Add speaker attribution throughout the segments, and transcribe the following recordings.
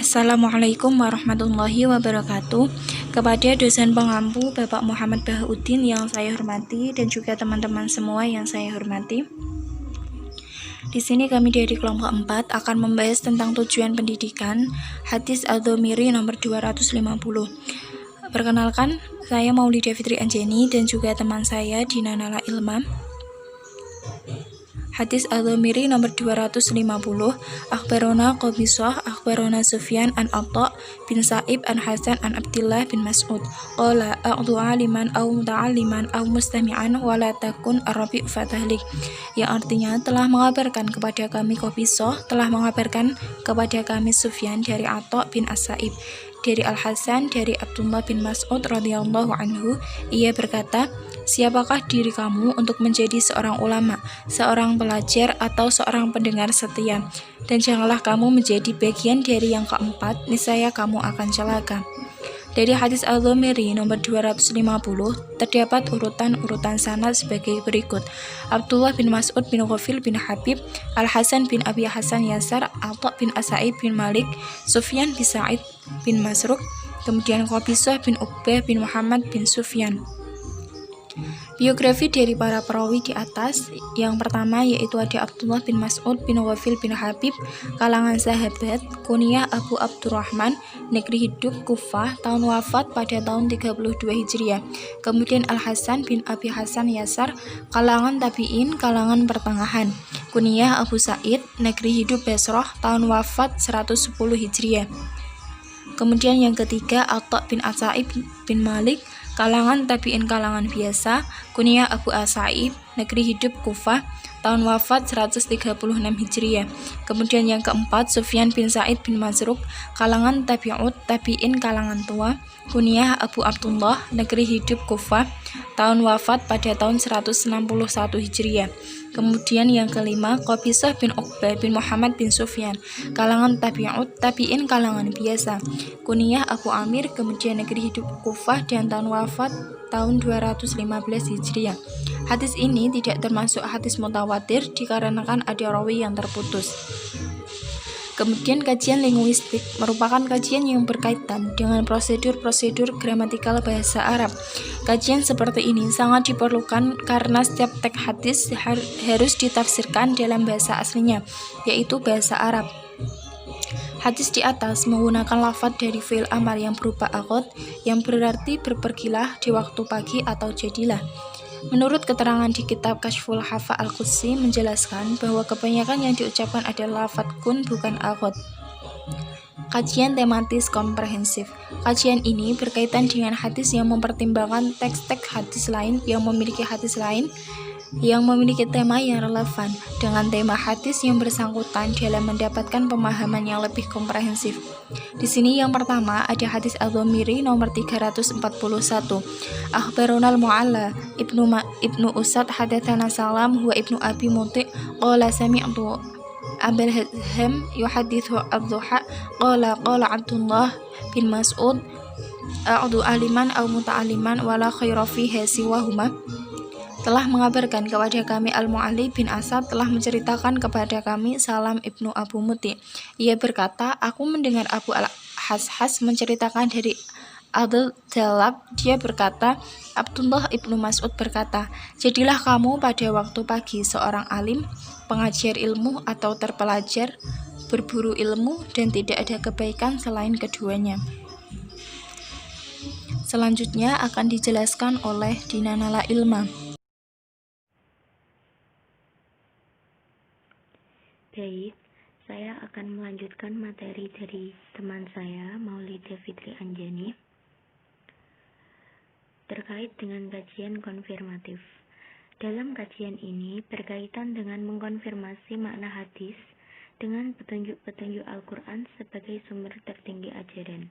Speaker 1: Assalamualaikum warahmatullahi wabarakatuh. Kepada dosen pengampu Bapak Muhammad Bahaudin yang saya hormati dan juga teman-teman semua yang saya hormati. Di sini kami dari kelompok 4 akan membahas tentang tujuan pendidikan hadis Adz-Dzamiri nomor 250. Perkenalkan, saya Maulidah Fitri Anjani dan juga teman saya Dina Nala Ilma. Hadis Adz-Dzamiri nomor 250. Akhbarona Qabisah, akhbarona Sufyan an Atha bin Sa'ib an Hasan an Abdillah bin Mas'ud. Qala a'dhu aliman aw muta'alliman aw mustami'an wa la takun ar-rabi' fatahlik. Yang artinya telah mengabarkan kepada kami Qabisah, telah mengabarkan kepada kami Sufyan dari Atha bin As-Sa'ib, dari Al-Hasan dari Abdullah bin Mas'ud radhiyallahu anhu. Ia berkata, siapakah diri kamu untuk menjadi seorang ulama, seorang pelajar, atau seorang pendengar setia? Dan janganlah kamu menjadi bagian dari yang keempat, niscaya kamu akan celaka. Dari hadis Adz-Dzamiri nomor 250 terdapat urutan sanad sebagai berikut: Abdullah bin Mas'ud bin Ghafil bin Habib, Al-Hasan bin Abi Hasan Yasar, Atha bin As-Sa'ib bin Malik, Sufyan bin Sa'id bin Masruq, kemudian Qabisah bin Uqbah bin Muhammad bin Sufyan. Biografi dari para perawi di atas. Yang pertama yaitu ada Abdullah bin Mas'ud bin Ghafil bin Habib, kalangan sahabat, kunyah Abu Abdurrahman, negeri hidup Kufah, tahun wafat pada tahun 32 Hijriah. Kemudian Al-Hasan bin Abi Hasan Yasar, kalangan tabi'in, kalangan pertengahan, kunyah Abu Sa'id, negeri hidup Basrah, tahun wafat 110 Hijriah. Kemudian yang ketiga Atha bin As-Sa'ib bin Malik, kalangan tabi'in, kalangan biasa, kunyah Abu As-Sa'ib, negeri hidup Kufah, tahun wafat 136 Hijriah. Kemudian yang keempat Sufyan bin Sa'id bin Masruq, kalangan tabi'in, kalangan tua, kunyah Abu Abdullah, negeri hidup Kufah, tahun wafat pada tahun 161 Hijriah. Kemudian yang kelima Qabisah bin Uqbah bin Muhammad bin Sufyan, kalangan tabi'in, kalangan biasa, kunyah Abu Amir, kemudian negeri hidup Kufah dan tahun wafat tahun 215 Hijriah. Hadis ini tidak termasuk hadis mutawatir dikarenakan ada rawi yang terputus. Kemudian kajian linguistik merupakan kajian yang berkaitan dengan prosedur-prosedur gramatikal bahasa Arab. Kajian seperti ini sangat diperlukan karena setiap teks hadis harus ditafsirkan dalam bahasa aslinya, yaitu bahasa Arab. Hadis di atas menggunakan lafadz dari fi'il amar yang berupa aqad, yang berarti berpergilah di waktu pagi atau jadilah. Menurut keterangan di kitab Kashful Hafa Al-Qudsi menjelaskan bahwa kebanyakan yang diucapkan adalah lafadz kun, bukan aqad. Kajian tematis komprehensif. Kajian ini berkaitan dengan hadis yang mempertimbangkan teks-teks hadis lain yang memiliki tema yang relevan dengan tema hadis yang bersangkutan dalam mendapatkan pemahaman yang lebih komprehensif. Di sini yang pertama ada hadis Adz-Dzamiri nomor 341. Akhbarona al-Mu'alla Ibnu Usad hadatsana Salam huwa Ibnu Abi Muti' qala sami'tu Abul Hazm yuhadithu ad-Duha qala Abdullah bin Mas'ud a'dhu aliman aw muta'alliman wala khaira fiha siwahuma. Telah mengabarkan kepada kami Al-Mu'alli bin Asad, telah menceritakan kepada kami Salam ibnu Abu Muti'. Ia berkata, aku mendengar Abu Al-Hashas menceritakan dari Abdul Jalab. Dia berkata, Abdullah ibnu Mas'ud berkata, jadilah kamu pada waktu pagi seorang alim, pengajar ilmu atau terpelajar, berburu ilmu, dan tidak ada kebaikan selain keduanya. Selanjutnya akan dijelaskan oleh Dina Nala Ilma.
Speaker 2: Baik, saya akan melanjutkan materi dari teman saya, Maulidah Fitri Anjani, terkait dengan kajian konfirmatif. Dalam kajian ini berkaitan dengan mengkonfirmasi makna hadis dengan petunjuk-petunjuk Al-Quran sebagai sumber tertinggi ajaran.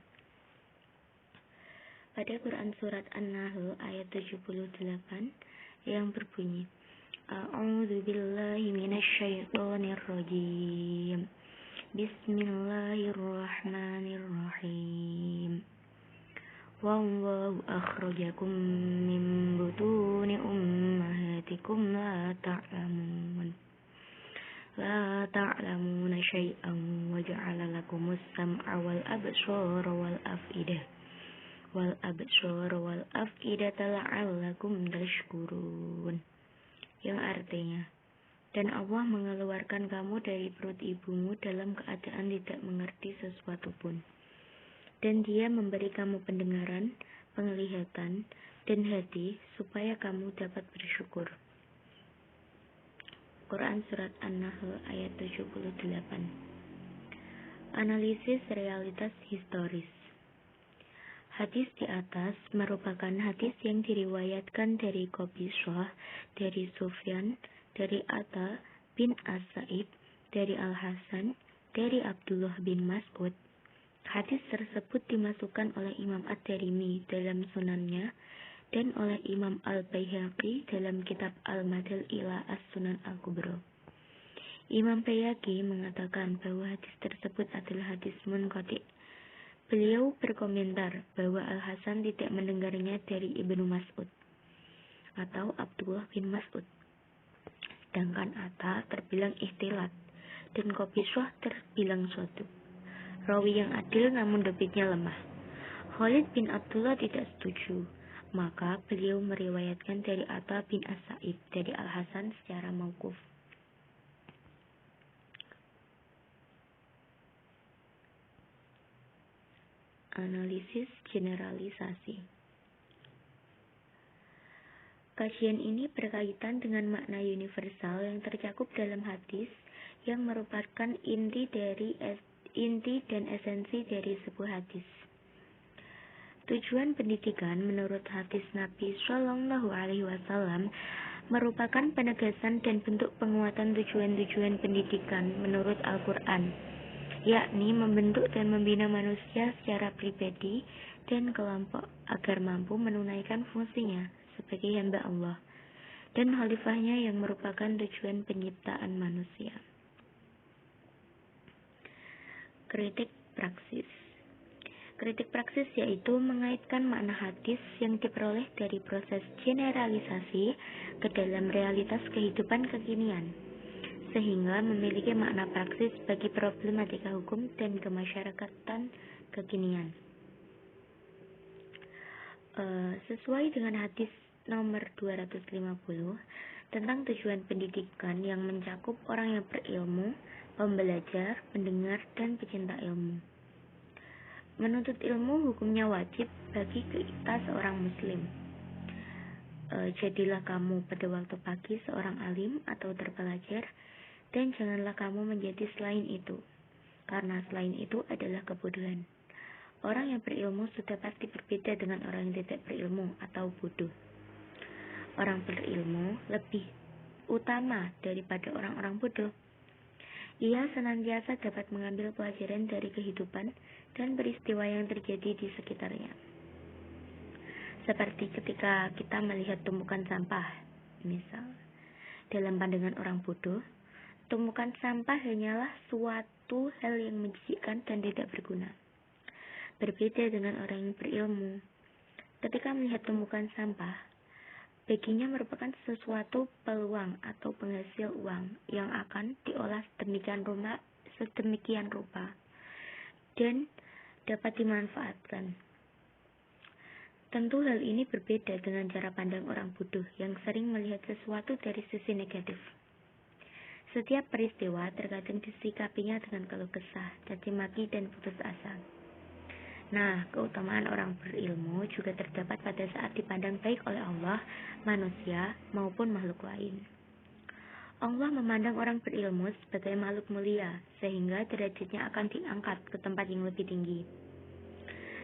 Speaker 2: Pada Quran Surat An-Nahl ayat 78 yang berbunyi, A'udzu billahi minasyaitonir rajim. Bismillahirrahmanirrahim. Wallahu akhrajakum min butuni ummahatikum la ta'lamun. لا تعلمون شيئا وجعل لكم السمع والأفئدة لعلكم تشكرون, yang artinya, dan Allah mengeluarkan kamu dari perut ibumu dalam keadaan tidak mengerti sesuatu pun, dan Dia memberi kamu pendengaran, penglihatan, dan hati supaya kamu dapat bersyukur. Quran Surat An-Nahl ayat 78. Analisis realitas historis. Hadis di atas merupakan hadis yang diriwayatkan dari Qabishah, dari Sufyan, dari Atta bin As-Sa'ib, dari Al-Hasan, dari Abdullah bin Mas'ud. Hadis tersebut dimasukkan oleh Imam Ad-Darimi dalam sunannya dan oleh Imam Al-Baihaqi dalam kitab Al-Madal ila As-Sunan Al-Kubra. Imam Baihaqi mengatakan bahwa hadis tersebut adalah hadis munqati'. Beliau berkomentar bahwa Al-Hasan tidak mendengarnya dari Ibnu Mas'ud atau Abdullah bin Mas'ud. Sedangkan Atta terbilang ikhtilat dan Qabishah terbilang suatu rawi yang adil namun debitnya lemah. Khalid bin Abdullah tidak setuju. Maka beliau meriwayatkan dari Atta bin As-Sa'ib dari Al-Hasan secara mauquf. Analisis generalisasi. Kajian ini berkaitan dengan makna universal yang tercakup dalam hadis yang merupakan inti dan esensi dari sebuah hadis. Tujuan pendidikan menurut hadis Nabi Shallallahu Alaihi Wasallam merupakan penegasan dan bentuk penguatan tujuan-tujuan pendidikan menurut Al-Quran, yakni membentuk dan membina manusia secara pribadi dan kelompok agar mampu menunaikan fungsinya sebagai hamba Allah dan khalifahnya yang merupakan tujuan penciptaan manusia. Kritik praksis. Kritik praksis yaitu mengaitkan makna hadis yang diperoleh dari proses generalisasi ke dalam realitas kehidupan kekinian, sehingga memiliki makna praksis bagi problematika hukum dan kemasyarakatan kekinian. Sesuai dengan hadis nomor 250 tentang tujuan pendidikan yang mencakup orang yang berilmu, pembelajar, pendengar, dan pecinta ilmu. Menuntut ilmu hukumnya wajib bagi kita seorang muslim. Jadilah kamu pada waktu pagi seorang alim atau terpelajar, dan janganlah kamu menjadi selain itu, karena selain itu adalah kebodohan. Orang yang berilmu sudah pasti berbeda dengan orang yang tidak berilmu atau bodoh. Orang berilmu lebih utama daripada orang-orang bodoh. Ia senantiasa dapat mengambil pelajaran dari kehidupan dan peristiwa yang terjadi di sekitarnya. Seperti ketika kita melihat tumpukan sampah, misal, dalam pandangan orang bodoh, tumpukan sampah hanyalah suatu hal yang menjijikkan dan tidak berguna. Berbeda dengan orang yang berilmu, ketika melihat tumpukan sampah, baginya merupakan sesuatu peluang atau penghasil uang yang akan diolah sedemikian rupa dan dapat dimanfaatkan. Tentu hal ini berbeda dengan cara pandang orang bodoh yang sering melihat sesuatu dari sisi negatif. Setiap peristiwa terkadang disikapinya dengan keluh kesah, caci maki, dan putus asa. Nah, keutamaan orang berilmu juga terdapat pada saat dipandang baik oleh Allah, manusia, maupun makhluk lain. Allah memandang orang berilmu sebagai makhluk mulia, sehingga derajatnya akan diangkat ke tempat yang lebih tinggi.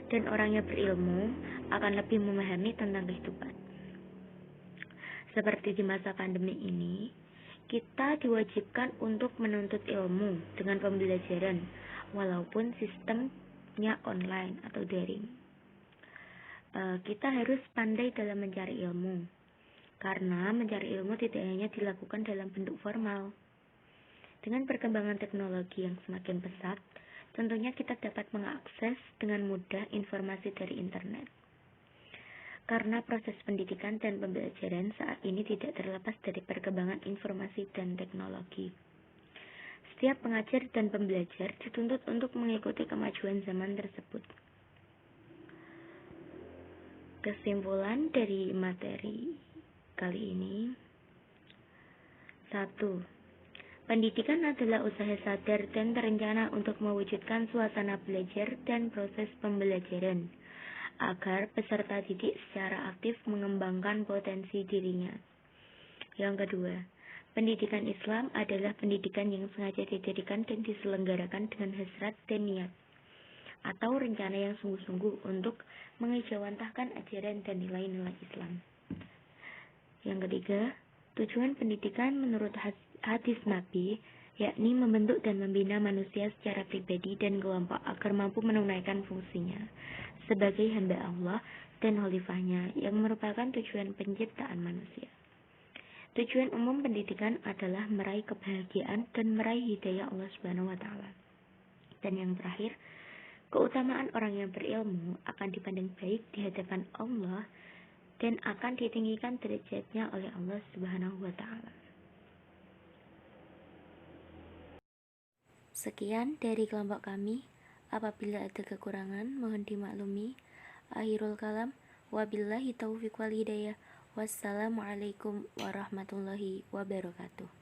Speaker 2: Dan orang yang berilmu akan lebih memahami tentang kehidupan. Seperti di masa pandemi ini, kita diwajibkan untuk menuntut ilmu dengan pembelajaran, walaupun sistemnya online atau daring. Kita harus pandai dalam mencari ilmu, karena mencari ilmu tidak hanya dilakukan dalam bentuk formal. Dengan perkembangan teknologi yang semakin pesat, tentunya kita dapat mengakses dengan mudah informasi dari internet. Karena proses pendidikan dan pembelajaran saat ini tidak terlepas dari perkembangan informasi dan teknologi. Setiap pengajar dan pembelajar dituntut untuk mengikuti kemajuan zaman tersebut. Kesimpulan dari materi kali ini: 1. Pendidikan adalah usaha sadar dan terencana untuk mewujudkan suasana belajar dan proses pembelajaran, agar peserta didik secara aktif mengembangkan potensi dirinya. Yang kedua, pendidikan Islam adalah pendidikan yang sengaja didirikan dan diselenggarakan dengan hasrat dan niat, atau rencana yang sungguh-sungguh untuk mengejawantahkan ajaran dan nilai-nilai Islam. Yang ketiga, tujuan pendidikan menurut hadis Nabi, yakni membentuk dan membina manusia secara pribadi dan kelompok agar mampu menunaikan fungsinya sebagai hamba Allah dan khalifahnya, yang merupakan tujuan penciptaan manusia. Tujuan umum pendidikan adalah meraih kebahagiaan dan meraih hidayah Allah Subhanahu wa Ta'ala. Dan yang terakhir, keutamaan orang yang berilmu akan dipandang baik di hadapan Allah dan akan ditinggikan derajatnya oleh Allah Subhanahu wa Ta'ala. Sekian dari kelompok kami. Apabila ada kekurangan, mohon dimaklumi. Akhirul kalam, wabillahi taufiq wal hidayah. Wassalamualaikum warahmatullahi wabarakatuh.